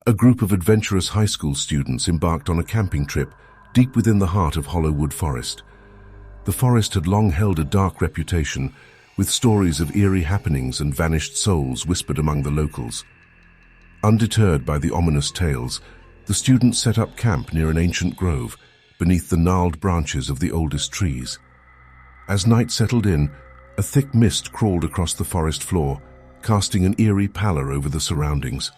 A group of adventurous high school students embarked on a camping trip deep within the heart of Hollowwood Forest. The forest had long held a dark reputation, with stories of eerie happenings and vanished souls whispered among the locals. Undeterred by the ominous tales, the students set up camp near an ancient grove, beneath the gnarled branches of the oldest trees. As night settled in, a thick mist crawled across the forest floor, casting an eerie pallor over the surroundings.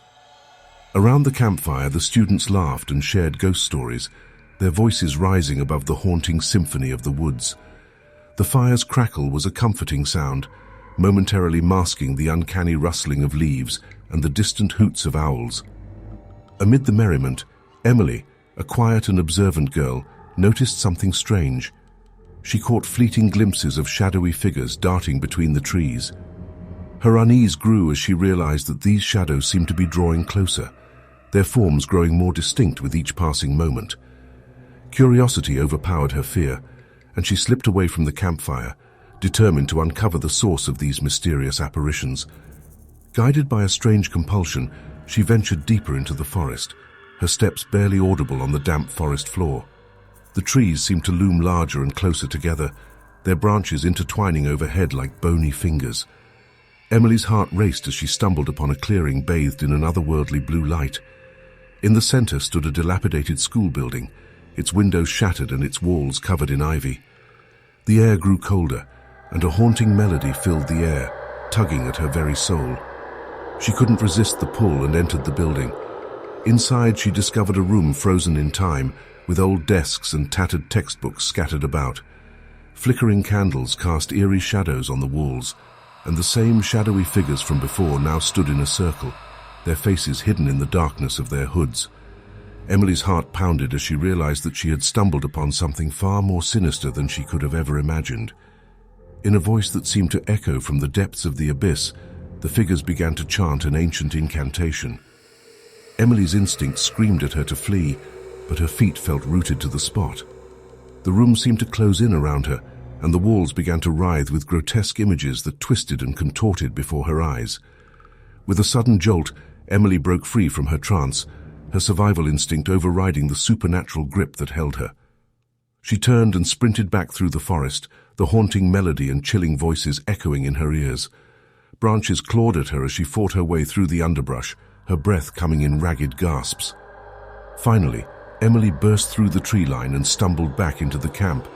Around the campfire, the students laughed and shared ghost stories, their voices rising above the haunting symphony of the woods. The fire's crackle was a comforting sound, momentarily masking the uncanny rustling of leaves and the distant hoots of owls. Amid the merriment, Emily, a quiet and observant girl, noticed something strange. She caught fleeting glimpses of shadowy figures darting between the trees. Her unease grew as she realized that these shadows seemed to be drawing closer, their forms growing more distinct with each passing moment. Curiosity overpowered her fear, and she slipped away from the campfire, determined to uncover the source of these mysterious apparitions. Guided by a strange compulsion, she ventured deeper into the forest, her steps barely audible on the damp forest floor. The trees seemed to loom larger and closer together, their branches intertwining overhead like bony fingers. Emily's heart raced as she stumbled upon a clearing bathed in an otherworldly blue light. In the center stood a dilapidated school building, its windows shattered and its walls covered in ivy. The air grew colder, and a haunting melody filled the air, tugging at her very soul. She couldn't resist the pull and entered the building. Inside, she discovered a room frozen in time, with old desks and tattered textbooks scattered about. Flickering candles cast eerie shadows on the walls, and the same shadowy figures from before now stood in a circle, their faces hidden in the darkness of their hoods. Emily's heart pounded as she realized that she had stumbled upon something far more sinister than she could have ever imagined. In a voice that seemed to echo from the depths of the abyss, the figures began to chant an ancient incantation. Emily's instinct screamed at her to flee, but her feet felt rooted to the spot. The room seemed to close in around her, and the walls began to writhe with grotesque images that twisted and contorted before her eyes. With a sudden jolt, Emily broke free from her trance, her survival instinct overriding the supernatural grip that held her. She turned and sprinted back through the forest, the haunting melody and chilling voices echoing in her ears. Branches clawed at her as she fought her way through the underbrush, her breath coming in ragged gasps. Finally, Emily burst through the tree line and stumbled back into the camp,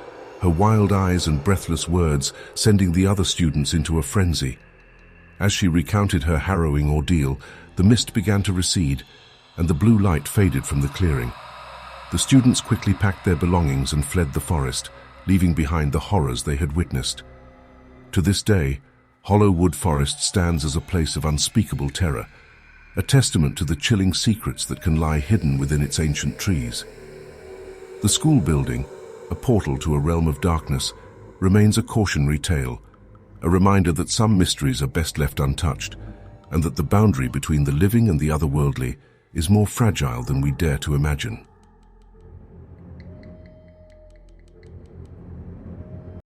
her wild eyes and breathless words sending the other students into a frenzy. As she recounted her harrowing ordeal, the mist began to recede, and the blue light faded from the clearing. The students quickly packed their belongings and fled the forest, leaving behind the horrors they had witnessed. To this day, Hollowwood Forest stands as a place of unspeakable terror, a testament to the chilling secrets that can lie hidden within its ancient trees. The school building, a portal to a realm of darkness, remains a cautionary tale, a reminder that some mysteries are best left untouched, and that the boundary between the living and the otherworldly is more fragile than we dare to imagine.